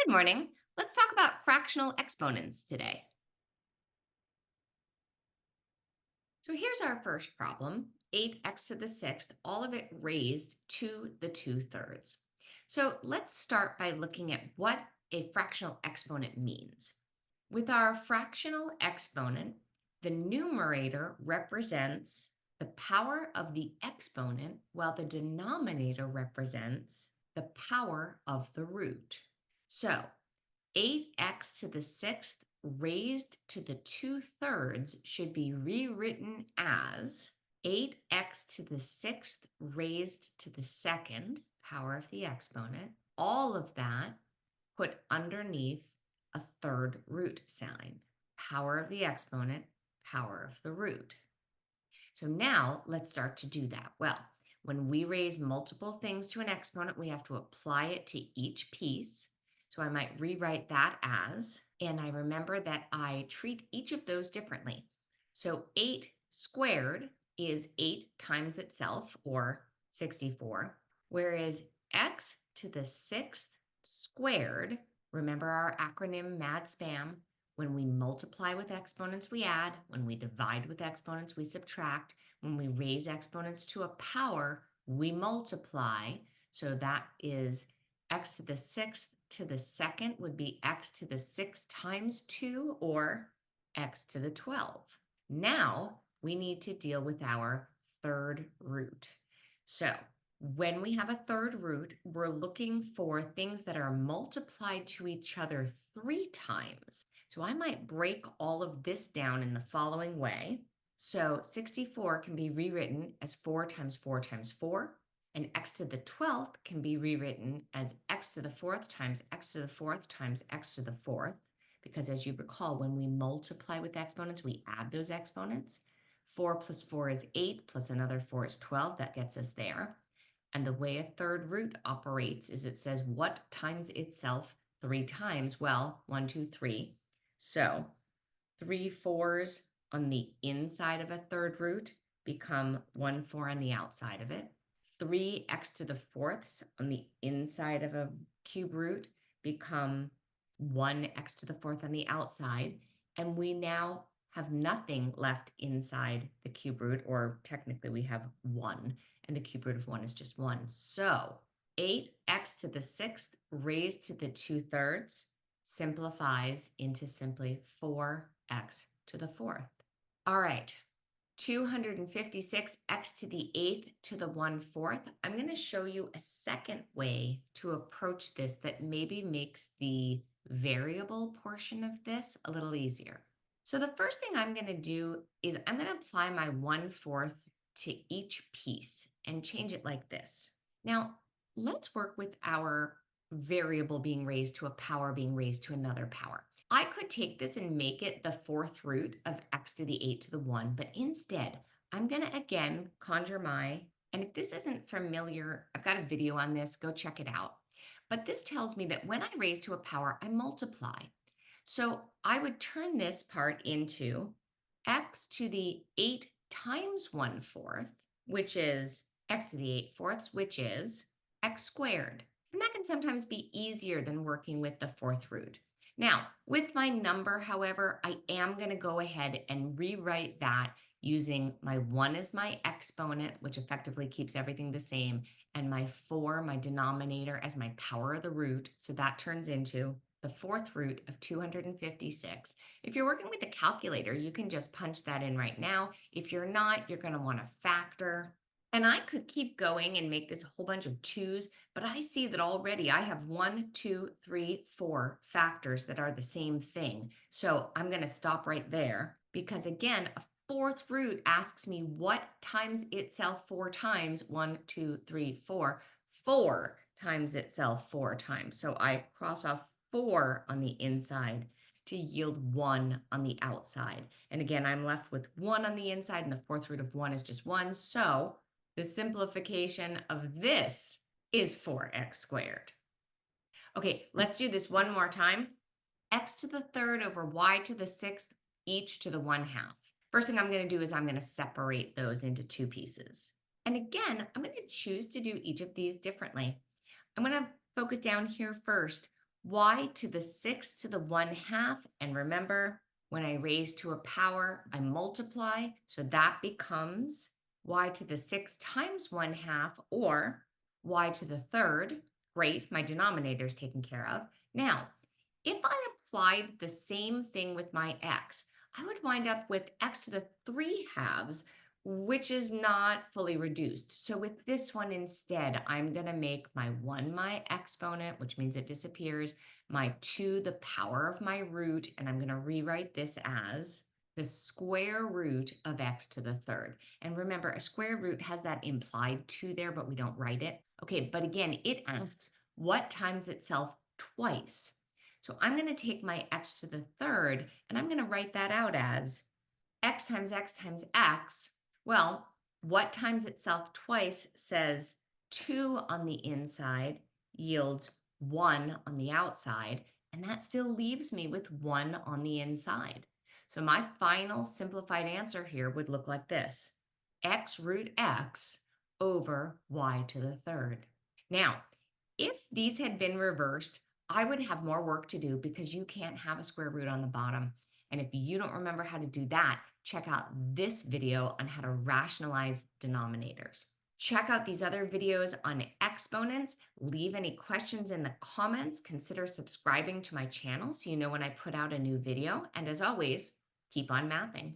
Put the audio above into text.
Good morning. Let's talk about fractional exponents today. So here's our first problem, 8x to the sixth, all of it raised to the 2/3. So let's start by looking at what a fractional exponent means. With our fractional exponent, the numerator represents the power of the exponent, while the denominator represents the power of the root. So 8x to the sixth raised to the 2/3 should be rewritten as 8x to the sixth raised to the second, power of the exponent, all of that put underneath a third root sign, power of the exponent, power of the root. So now let's start to do that. Well, when we raise multiple things to an exponent, we have to apply it to each piece. So I might rewrite that as, and I remember that I treat each of those differently. So 8 squared is 8 times itself, or 64, whereas x to the sixth squared, remember our acronym MADSPM, when we multiply with exponents, we add. When we divide with exponents, we subtract. When we raise exponents to a power, we multiply. So that is x to the sixth to the second would be x to the 6 times 2, or x to the 12. Now we need to deal with our third root. So when we have a third root, we're looking for things that are multiplied to each other 3 times. So I might break all of this down in the following way. So 64 can be rewritten as 4 times 4 times 4, and x to the 12th can be rewritten as x to the 4th times x to the 4th times x to the 4th, because as you recall, when we multiply with exponents, we add those exponents. 4 plus 4 is 8, plus another 4 is 12. That gets us there. And the way a third root operates is it says what times itself 3 times? Well, 1, 2, 3. So 3 4s on the inside of a third root become 1 4 on the outside of it. 3x to the fourths on the inside of a cube root become 1x to the fourth on the outside. And we now have nothing left inside the cube root, or technically we have 1, and the cube root of 1 is just 1. So 8x to the sixth raised to the 2/3 simplifies into simply 4x to the fourth. All right, 256x to the eighth to the 1/4. I'm going to show you a second way to approach this that maybe makes the variable portion of this a little easier. So the first thing I'm going to do is I'm going to apply my 1/4 to each piece and change it like this. Now, let's work with our variable being raised to a power being raised to another power. I could take this and make it the fourth root of x to the 8 to the 1, but instead, I'm going to again conjure and if this isn't familiar, I've got a video on this, go check it out. But this tells me that when I raise to a power, I multiply. So I would turn this part into x to the 8 times 1/4, which is x to the 8/4, which is x squared. And that can sometimes be easier than working with the fourth root. Now, with my number, however, I am going to go ahead and rewrite that using my 1 as my exponent, which effectively keeps everything the same, and my 4, my denominator, as my power of the root. So that turns into the fourth root of 256. If you're working with a calculator, you can just punch that in right now. If you're not, you're going to want to factor. And I could keep going and make this a whole bunch of 2's, but I see that already I have 1, 2, 3, 4 factors that are the same thing. So I'm going to stop right there because, again, a fourth root asks me what times itself 4 times. 1, 2, 3, 4. 4 times itself 4 times. So I cross off 4 on the inside to yield 1 on the outside. And again, I'm left with 1 on the inside, and the fourth root of 1 is just 1. So the simplification of this is 4x squared. Okay, let's do this one more time. X to the third over y to the sixth, each to the 1/2. First thing I'm going to do is I'm going to separate those into 2 pieces. And again, I'm going to choose to do each of these differently. I'm going to focus down here first. y to the 6 to the 1/2. And remember, when I raise to a power, I multiply. So that becomes y to the 6 times 1/2, or y to the third. Great, my denominator is taken care of. Now, if I applied the same thing with my x, I would wind up with x to the 3/2, which is not fully reduced. So with this one instead, I'm going to make my 1 my exponent, which means it disappears, my 2 the power of my root, and I'm going to rewrite this as the square root of x to the third. And remember, a square root has that implied 2 there, but we don't write it. Okay, but again, it asks what times itself twice. So I'm going to take my x to the third, and I'm going to write that out as x times x times x. Well, what times itself twice says 2 on the inside yields 1 on the outside, and that still leaves me with 1 on the inside. So my final simplified answer here would look like this: x root x over y to the third. Now, if these had been reversed, I would have more work to do because you can't have a square root on the bottom. And if you don't remember how to do that, check out this video on how to rationalize denominators. Check out these other videos on exponents. Leave any questions in the comments. Consider subscribing to my channel so you know when I put out a new video. And as always, keep on mathing.